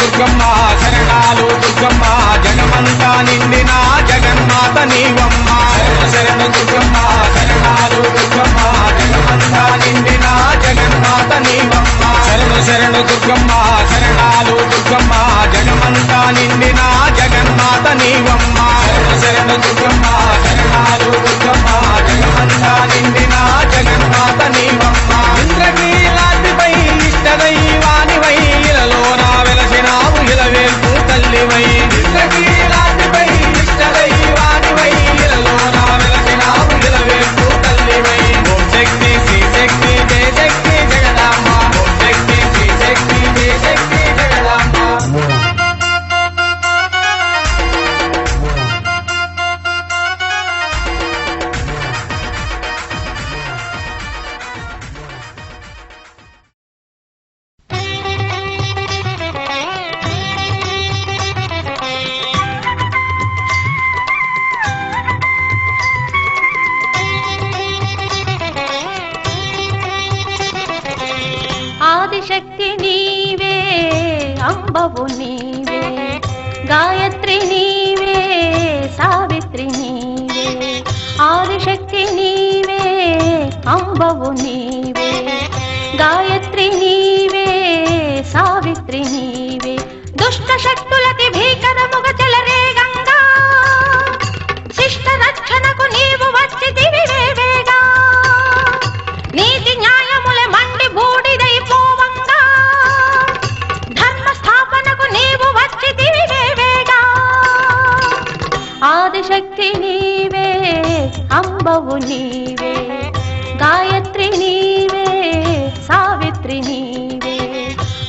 దుర్గమ్మ శరణాలు దుర్గమ్మ జగమంతా నిండిన జగన్మాత నీవమ్మ శరణు దుర్గమ్మ శరణాలు దుర్గమ్మ జగమంతా నిండిన జగన్మాత నీవమ్మ శరణు దుర్గమ్మ శరణాలు దుర్గమ్మ జగమంతా నిండిన జగన్మాత నీవమ్మ శరణు దుర్గమ్మ శరణాలు దుర్గమ్మ జగమంతా నిండిన జగన్మాత నీవమ్మ ఇంద్రకీలాద్రిపై ఇష్టదైవానివై ఇలలోన వెలసినావు ఇలవేల్పు తల్లివై ఇంద్రకీలాద్రిపై ఇష్టదైవానివై ఇలలోన వెలసినావు ఇలవేల్పు తల్లివై ఓం శక్తి శ్రీ శక్తి జయ శక్తి జగదాంబ ఓం శక్తి శ్రీ శక్తి జయ శక్తి జగదాంబ ఆదిశక్తి నీవే అంబవు నీవే గాయత్రి నీవే సావిత్రి నీవే ఆదిశక్తి నీవే అంబవు నీవే గాయత్రి నీవే సావిత్రి నీవే దుష్ట శక్తులకి భీకరముగ చెలరేగంగా శిష్ట రక్షణకు నీవు వచ్చితివి వేవేగా నీతి న్యాయముల మండి బూడిదైపోవంగా ధర్మ స్థాపనకు నీవు వచ్చితివి వేవేగా ఆదిశక్తి నీవే అంబవు నీవే గాయత్రి నీవే సావిత్రి నీవే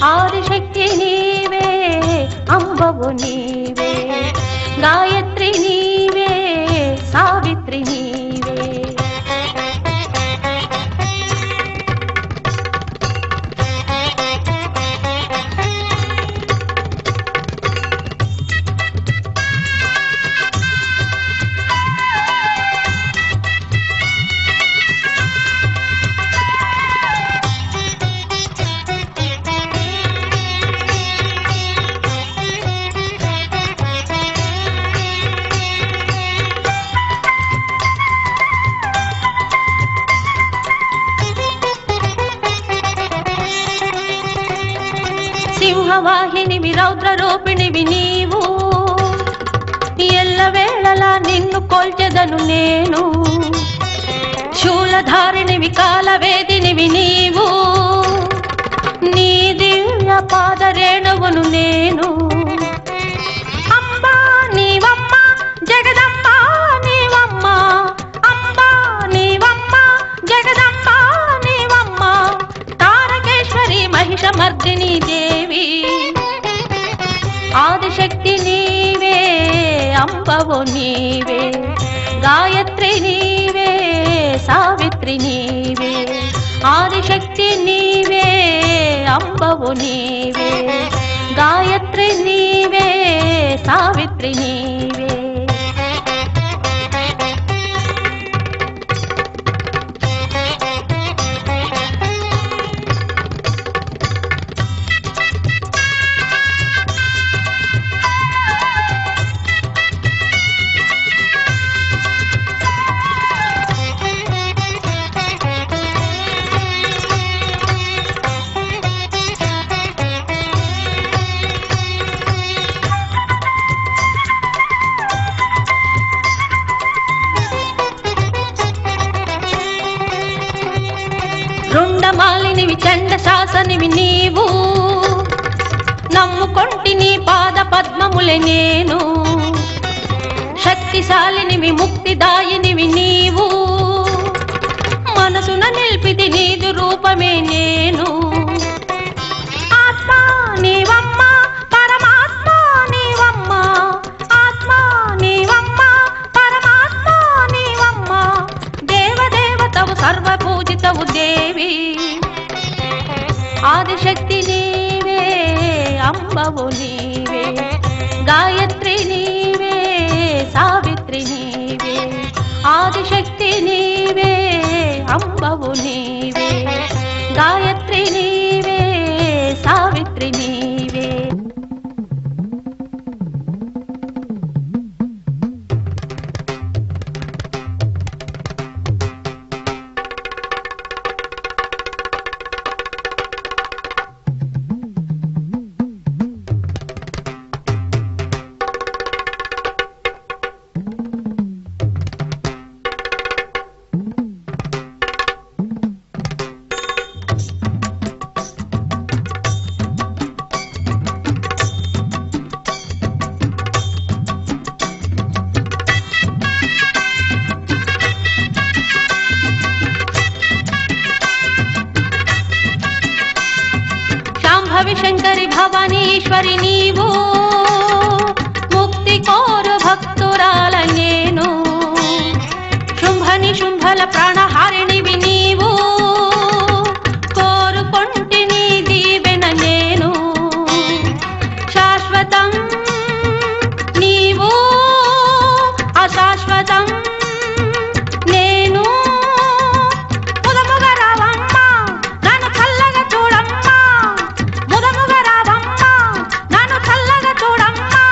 ఆదిశక్తి నీవే అంబవు నీవే గాయత్రి నీవే సావిత్రి నీవే సింహవాహినివి రౌద్ర రూపిణివి నీవు ఎల్లవేళలా నిన్ను కొల్చెదను నేను శూలధారిణివి కాలవేదినివి నీవు నీ దివ్య పాదరేణువును నేను అంబా నీవమ్మ జగదంబ నీవమ్మ అంబా నీవమ్మ జగదంబ నీవమ్మ తారకేశ్వరి మహిషమర్దిని దేవి ఆదిశక్తి నీవే అంబవు నీవే గాయత్రి నీవే సావిత్రి నీవే ఆదిశక్తి నీవే అంబవు నీవే గాయత్రి నీవే సావిత్రి నీవే రుండమాలినివి చండ శాసనివి నీవు నమ్ముకొంటి నీ పాద పద్మములే నేను శక్తిశాలినివి ముక్తిదాయినివి నీవు మనసున నిల్పిది నీదు రూపమే నేను ఆత్మ నీవమ్మ పరమాత్మ నీవమ్మ ఆత్మ నీవమ్మ పరమాత్మ నీవమ్మ దేవదేవతవు సర్వపూజితవు దేవి ఆదిశక్తి నీవే అంబవు నీవే గాయత్రి నీవే సావిత్రి నీవే ఆదిశక్తి నీవే అంబవు నీవే గాయత్రి నీవే సావిత్రి నీవే భవిశంకరి భవానీశ్వరి నీవు ముక్తి కోరు భక్తురాల నేను శుంభని శుంభల ప్రాణహారిణివి నీవు కోరుకొంటి నీ దీవెన నేను శాశ్వతం నీవు అశాశ్వతం నేను ముదముగా రావమ్మ నన్ను చల్లగా చూడమ్మా ముదముగా రావమ్మ నన్ను చల్లగా చూడమ్మా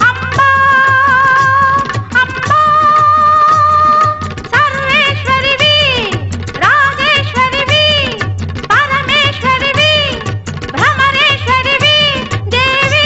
అమ్మా అమ్మా సర్వేశ్వరివి రాజేశ్వరివి పరమేశ్వరివి భ్రమరేశ్వరివి దేవి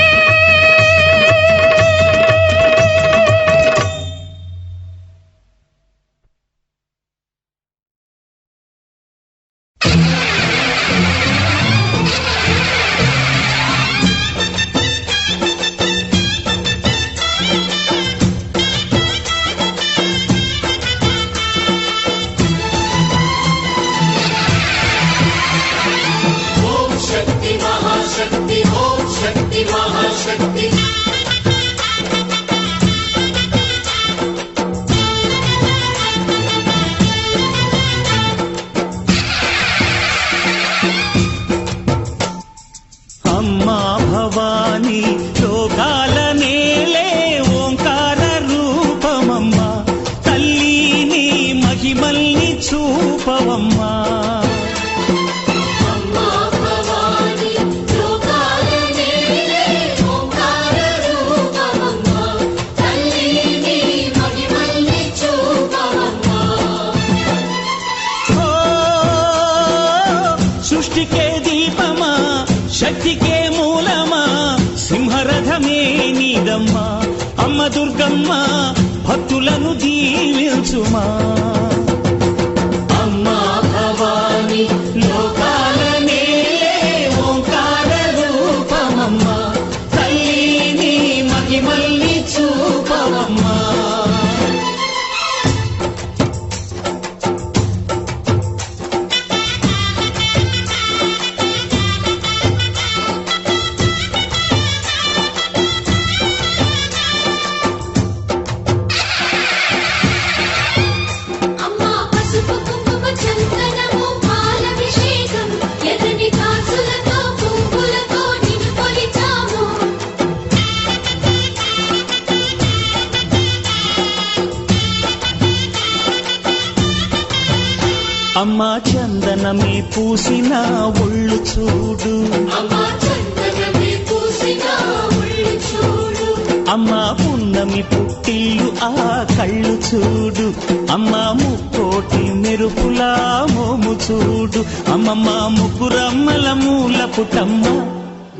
ఓం శక్తి మహాశక్తి ఓం శక్తి మహాశక్తి అమ్మా భవాని లోకాల నేలే ఓంకార రూపమమ్మా తల్లిని మహిమల్ని చూపవమ్మా అమ్మా భవాని లోకాల నేలే ఓంకార రూపమమ్మా తల్లిని మహిమల్ని చూపవమ్మా ఓ సృష్టికే దీపమా శక్తికే మూలమా సింహరథమే నీదమ్మా అమ్మ దుర్గమ్మ భక్తులను దీవించుమా అమ్మా భవాని లోకాల నేలే ఓంకార రూపమమ్మా తల్లిని మహిమల్ని చూపవమ్మా అమ్మా పసుపు కుంకుమ చందనము పాలభిషేకం ఎర్రని కాసులతో పువ్వులతో నిన్ను కొలిచాము అమ్మా చందనమే పూసిన ఒళ్ళు చూడు అమ్మా చందనమే పూసిన ఒళ్ళు చూడు అమ్మా పున్నమి పుట్టిల్లు ఆ కళ్ళు చూడు అమ్మా ముక్కోటి మెరుపులా మోము చూడు అమ్మమ్మ ముగ్గురమ్మల మూల పుటమ్మ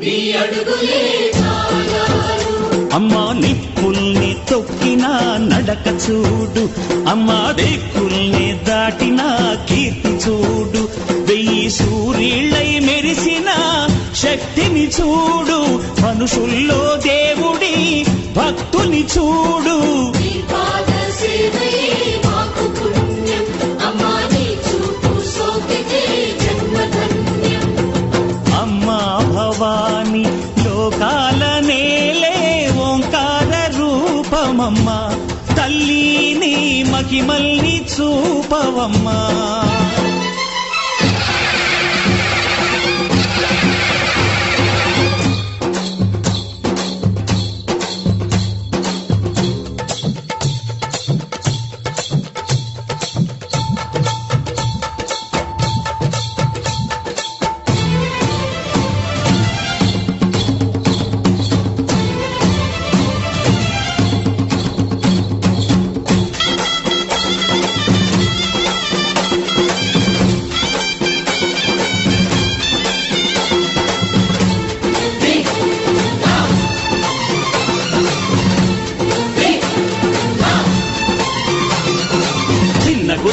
నీ అడుగులే చాలారు అమ్మా నిప్పుల్ని తొక్కిన నడక చూడు అమ్మా దిక్కుల్ని దాటిన కీర్తి చూడు వెయ్యి సూర్యుళ్ళై మెరిసిన శక్తిని చూడు మనుషుల్లో దేవుడి భక్తుని చూడు నీ పాద సేవయే మాకు పుణ్యం అమ్మా నీ చూపు సోకితే జన్మధన్యం అమ్మా భవాని లోకాల నేలే ఓంకార రూపమమ్మా తల్లిని మహిమల్ని చూపవమ్మా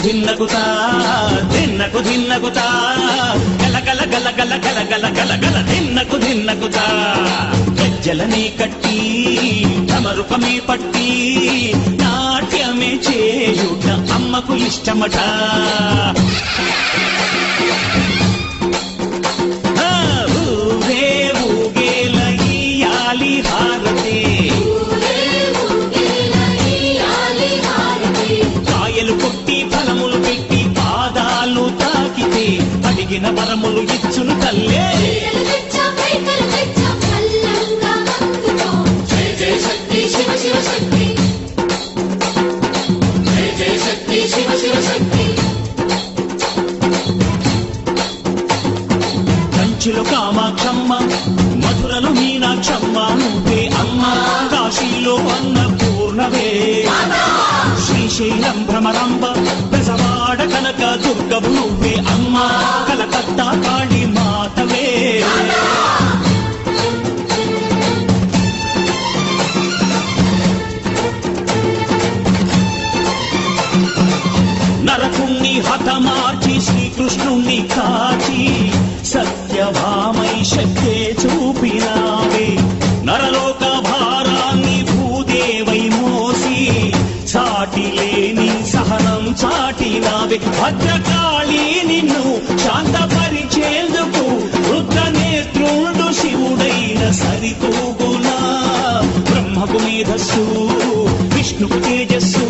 ధిన్నగుతా ధిన్నగుతా గల గల గల గల గల గల గల గల ధిన్నగుతా గజ్జలనే కట్టి తమరుపమే పట్టి నాట్యమే చేయుట అమ్మకు ఇష్టమట ఊరే తిరుమలలో మీనాక్షమ్మ నువ్వే అమ్మా, కాశీలో అన్నపూర్ణవే, శ్రీశైలం భ్రమరాంబ, బెజవాడ కనక దుర్గవు నువ్వే అమ్మా, కలకత్తా కాళీ మాతవే. నరకుణ్ణి హతమార్చి శ్రీకృష్ణుణ్ణి కాచి సత్యభామై శక్తే చూపినావే, నరలోక భారాన్ని భూదేవై మోసి చాటి లేని సహనం చాటినావే. భద్రకాళి నిన్ను శాంతపరిచేందుకు రుద్ర నేత్రుడు శివుడైన సరితూగునా, బ్రహ్మకు మేధస్సు విష్ణుకు తేజస్సు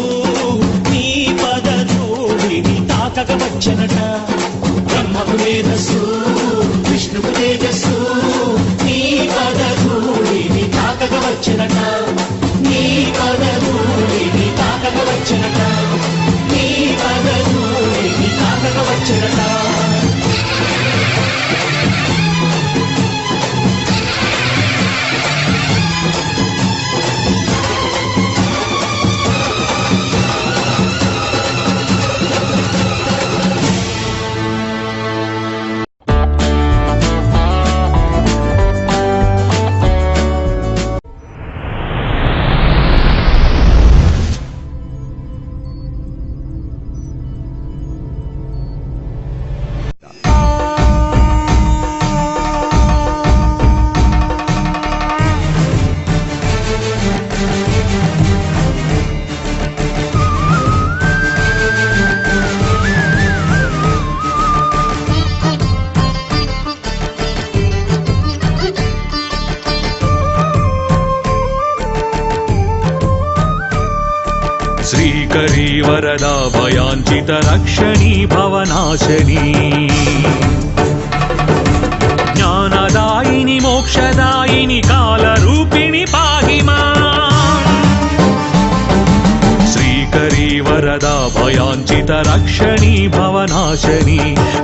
నీ పదధూళిని తాకక వచ్చనట, బ్రహ్మకు మేధస్సు విష్ణుకు తేజస్సు నీ పదధూళిని తాకక వచ్చనట, నీ పదధూళిని తాకక వచ్చనట, నీ పదధూళిని తాకక వచ్చనట. श्रीकरी वरदा भयाञ्चित रक्षणी भवनाशनी, ज्ञानदायिनी मोक्षदायिनी कालरूपिणी पाहि माम्. श्रीकरी वरदा भयाञ्चित रक्षणी भवनाशनी,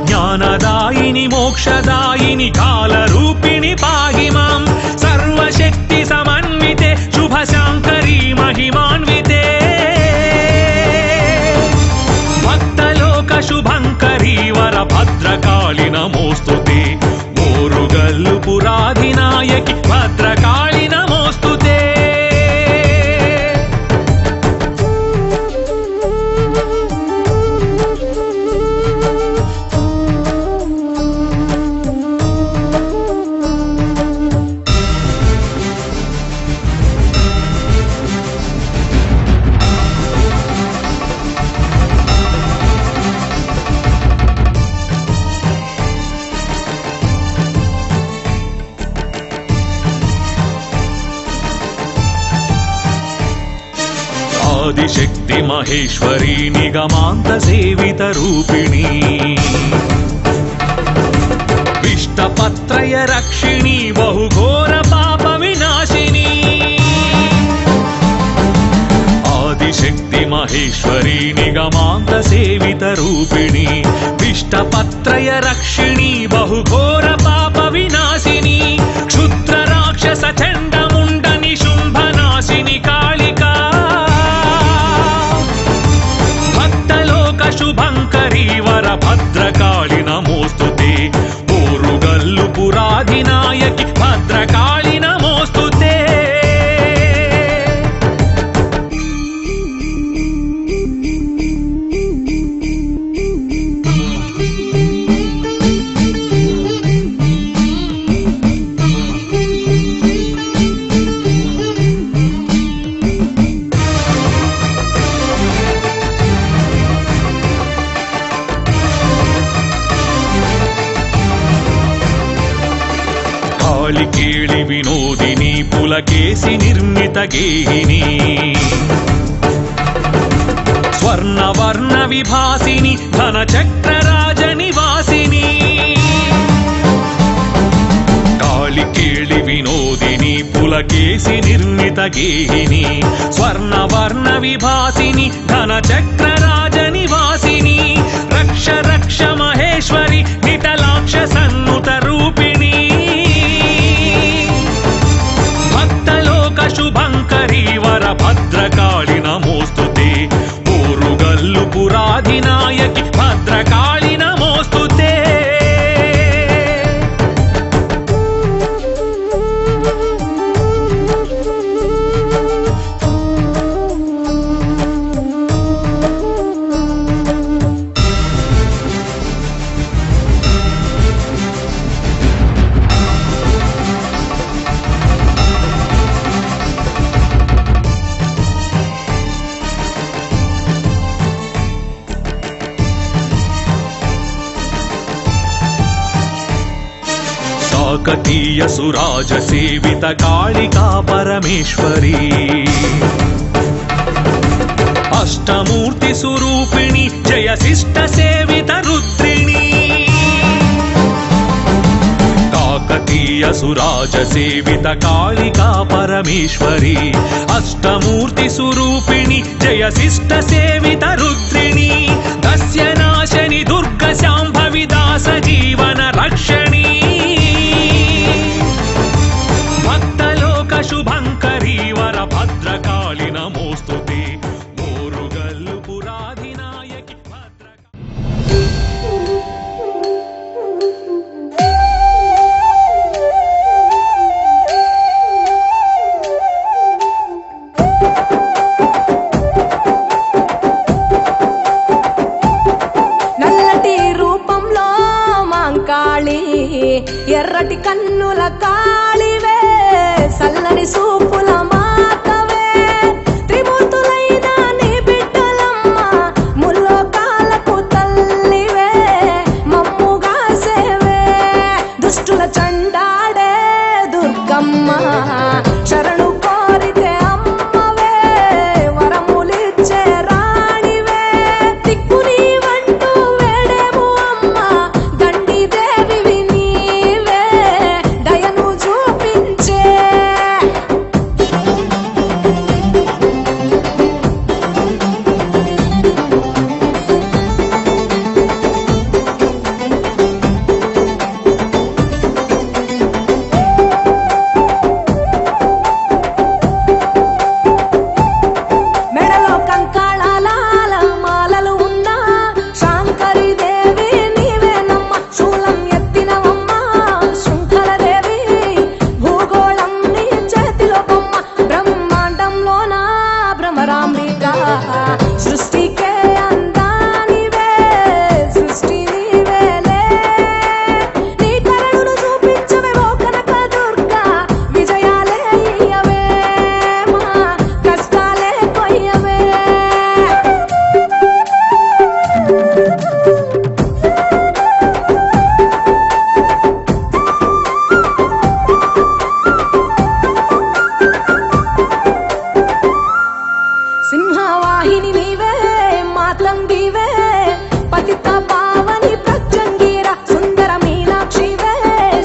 ज्ञानदायिनी मोक्षदायिनी कालरूपिणी पाहि माम्. सर्वशक्ति समन्विते शुभशाङ्करी महिमान्विते, शुभंकरी वर भद्रकाली नमोस्तुते, मोरुगल्लु पुराधिनायकी भद्रकाली नमोस्तुते. आदिशक्ति महेश्वरी निगमांत सेवित रूपिणी, विष्टपत्रय रक्षिणी बहुघोर पाप विनाशिनी. आदिशक्ति महेश्वरी निगमांत सेवित रूपिणी, विष्टपत्रय रक्षिणी बहुघोर पाप विनाशिनी. क्षुद्र राक्षस चंड मुंड निशुंभनाशिनी कालिका, शुभंकरी वर भद्रकाली नमोस्तुते, मोरुगल्लु पुराधिनायकी भद्रकाली नमोस्तुते. केळि विनोदिनी पुलकेशि निर्मित गेहिनी, स्वर्णवर्ण विभासिनी धनचक्रराज निवासिनी. काळि केळि विनोदिनी पुलकेशि निर्मित गेहिनी, स्वर्णवर्ण विभासिनी धनचक्रराज निवासिनी. रक्ष रक्ष महेश्वरी निटलाक्ष सन्नुत रूपिणी, కాకతీయ సురాజ సేవిత కాళికా పరమేశ్వరీ అష్టమూర్తి స్వరూపిణి జయ శిష్ట సేవిత రుద్రిణి కాకతీయ సురాజ సేవిత కాళికా పరమేశ్వరీ అష్టమూర్తి స్వరూపిణి జయ శిష్ట సేవిత రుద్రిణి దస్యనాశని దుర్గ శాంభవి దాస జీవన రక్షణి భక్తలోక శుభంకరీ వర భద్రకాళి నమోస్తుతే మోరుగల్లు పురాధినాయకి నల్లటి రూపంలో మాంకాళి ఎర్రటి కన్నుల కాళివే సల్లని సూపుల మాతవే త్రిమూర్తులైన నీ బిడ్డలమ్మ ముల్లోకాలకు తల్లివే మమ్ముగా సేవే దుష్టుల చండాడే దుర్గమ్మ శరణు కోరితే అమ్మవే వరములిచ్చే రాణివే దిక్కు నీవంటూ వేడేము అమ్మ దండి దేవివి నీవే దయను చూపించే మెడలో కంకాళాల మాలలు ఉన్నా శాంకరి దేవి నీవేనమ్మ శూలం ఎత్తినవమ్మ శృంఖలదేవి భూగోళం నీ చేతిలో బొమ్మ బ్రహ్మాండంలోన భ్రమరాంబిక సృష్టికే అందానివే సృష్టి నీవేలే నీ కరుణను చూపించవే ఓ కనక దుర్గా విజయాలే ఇయ్యవే మా కష్టాలే కొయ్యవే సింహవాహిని నీవే మాతంగివే పతిత పావని ప్రత్యంగిర సుందర మీనాక్షివే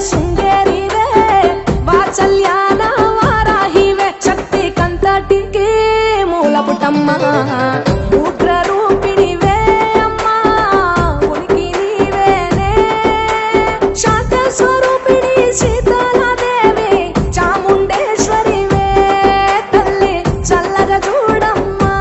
శృంగేరివే వాత్సల్యాన వారాహివే శక్తి కంతటికి మూలపుటమ్మ ఉగ్ర రూపిణివే అమ్మా ఉనికి నీవేనే శాంత స్వరూపిణి సీతాలాదేవి చాముండేశ్వరివే తల్లి చల్లగా చూడమ్మా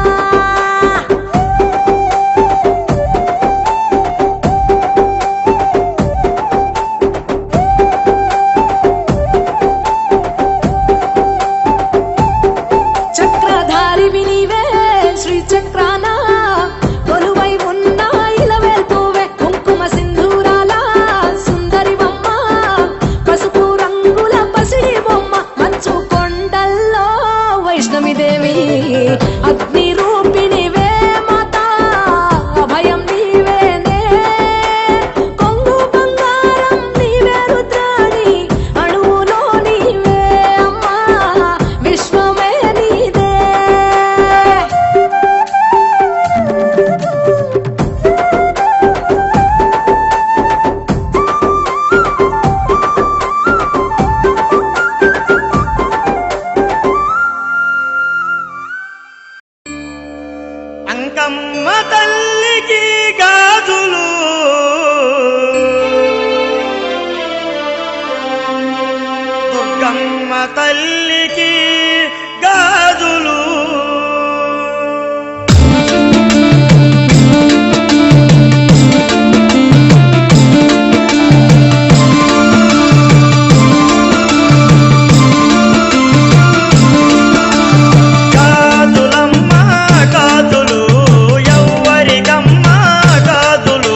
చక్రధారివి నీవే శ్రీ చక్రాన కొలువై ఉన్న ఇలవేల్పువే కుంకుమ సింధూరాల సుందరి బొమ్మ పసుపు రంగుల పసిడి బొమ్మ మంచు కొండల్లో వైష్ణవి దేవి అగ్ని రూపిణివే మాతా అభయం నీవేనే కొంగు బంగారం నీవే రుద్రాణి అణువులో నీవే అమ్మా విశ్వమే నీదే అంకమ్మ తల్లికి గాజులు దుర్గమ్మ తల్లికి గాజులు గాజులమ్మ గాజులు ఎవ్వరికమ్మ గాజులు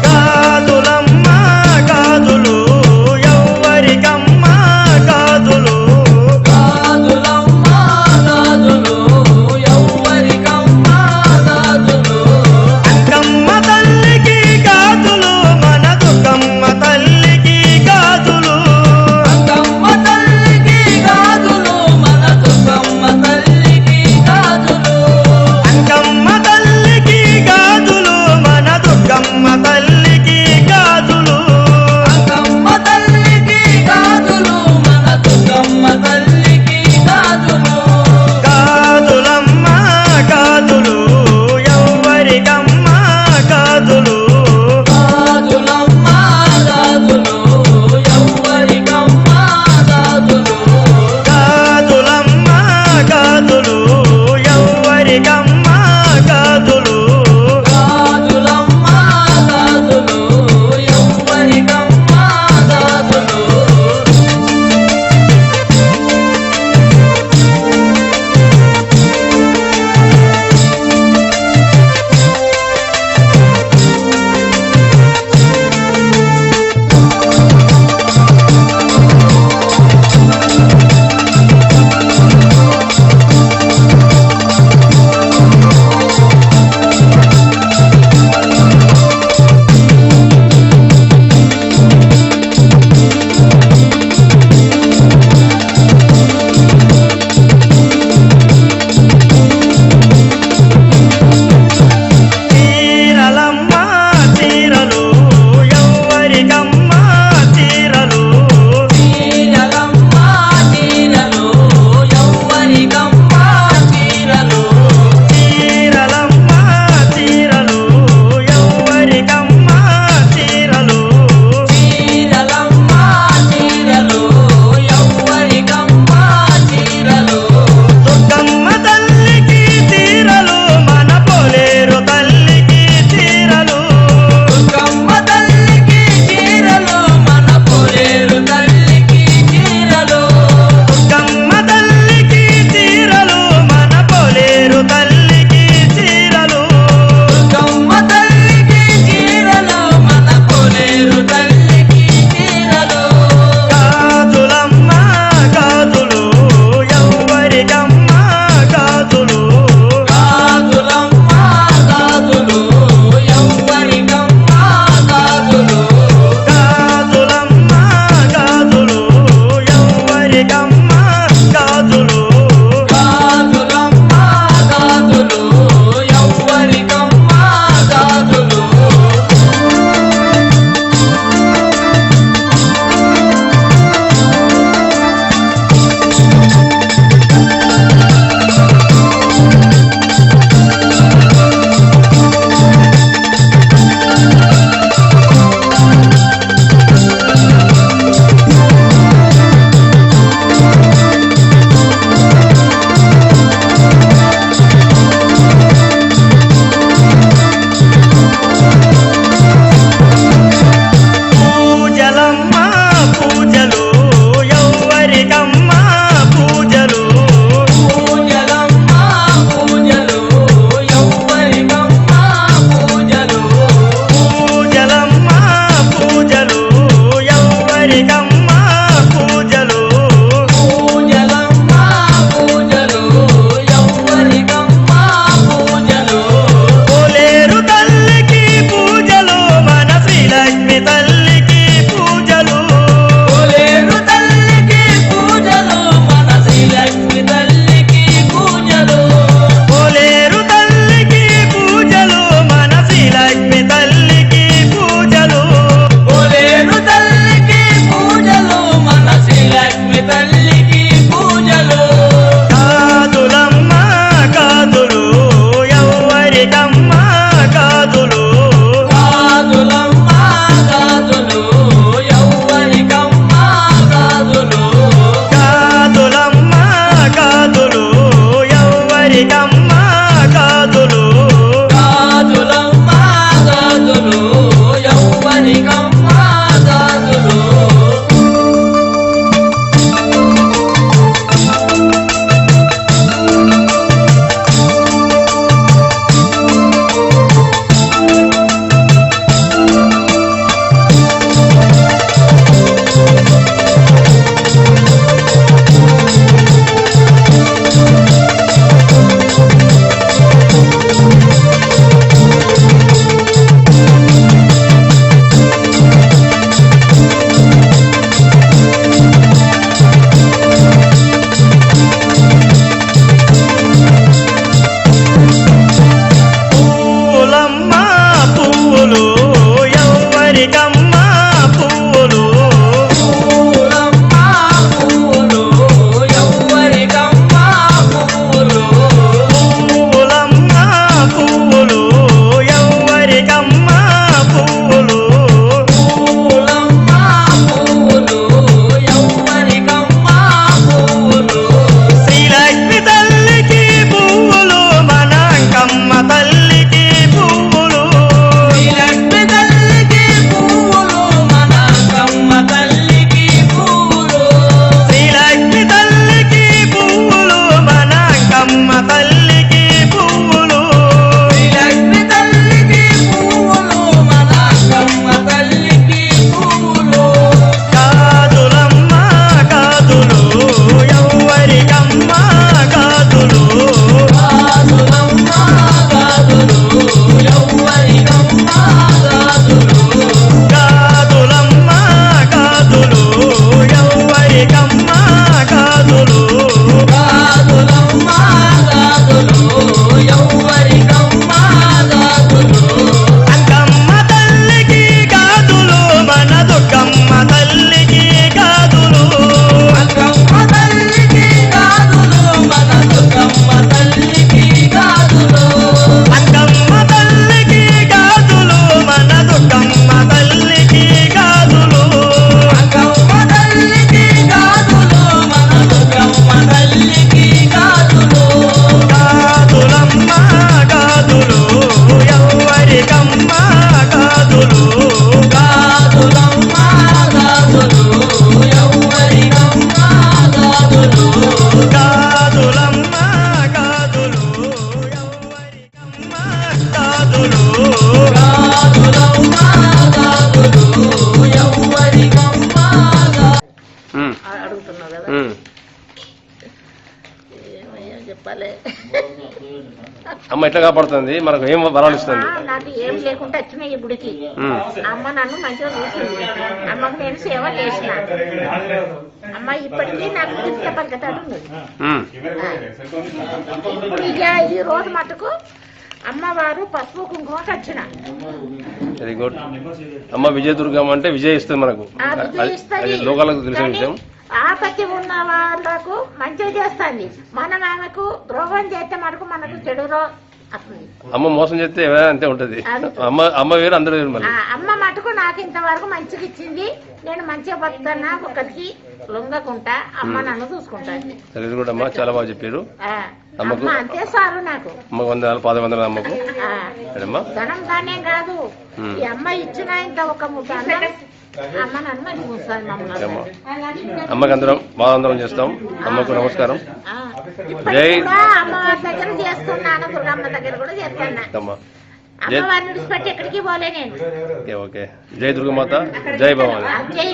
గాజులమ్మ గాజులు అంకమ్మ తల్లికి గాజులు అంకమ్మ తల్లికి గాజులు మన దుర్గమ్మ తల్లికి గాజులు గాజులమ్మ గాజులు ఎవ్వరికమ్మ గాజులు గాజులమ్మ గాజులు ఎవ్వరికమ్మ గాజులు గాజులమ్మ గాజులు ఎవ్వరికమ్మ గాజులు గాజులమ్మ గాజులు గాజులు గాజులమ్మ గాజులు ఎవ్వరికమ్మ గాజులు గాజులమ్మ గాజులు ఎవ్వరికమ్మ గాజులు గాజులమ్మ గాజులు ఎవ్వరికమ్మ అడుగుతున్నావు కదా ఏమయ్యా చెప్పాలి అమ్మ ఎట్లా కాపాడుతుంది, మనకు ఏం వరాలు ఇస్తుంది? నాకు ఏం లేకుండా వచ్చిన ఈ గుడికి అమ్మ నన్ను మంచిగా చూసింది. అమ్మకు నేను సేవ చేసిన. అమ్మ ఇప్పటికీ నాకు ఇంత పలకతాడు ఉన్నది. ఇప్పుడు ఇక ఈ రోజు మటుకు అమ్మవారు పసుపు కుంకుమకి వచ్చిన. Very good. అమ్మ విజయదుర్గమ్మ అంటే విజయ ఇస్తుంది మనకు, అది లోకాలకు తెలిసిన విషయం. ఆపత్తి ఉన్న వాళ్ళకు మంచిగా చేస్తుంది. మనం ఆమెకు ద్రోహం చేస్తే మనకు చెడు వస్తుంది. అమ్మ మోసం చేస్తే అంతే ఉంటది. అమ్మ వేరు అందరూ వేరు. మళ్ళీ అమ్మ మటుకు నాకు ఇంతవరకు మంచిగా ఇచ్చింది. నేను మంచిగా బతుకున్నా, ఒకరికి లొంగకుంటా. అమ్మ నన్ను చూసుకుంటాను. వెరీ గుడ్ అమ్మ, చాలా బాగా చెప్పారు. అమ్మకు అంతే సారు నాకు. అమ్మకు వందనాలు, పాదవందనాలు అమ్మకు. ధనం ధాన్యం కాదు, ఈ అమ్మ ఇచ్చిన ఇంత ఒక ముద్ద అన్నం అమ్మ నన్ను మంచి చూస్తాను. అమ్మకి అందరం బాగా చేస్తాం. అమ్మకు నమస్కారం. జై అమ్మవారి దగ్గర చేస్తున్నాను, దుర్గమ్మ దగ్గర కూడా చేస్తాను. అమ్మవారిని విడిచిపెట్టి ఎక్కడికి పోలే నేను. ఓకే. జై దుర్గమాత, జై భవాని. జై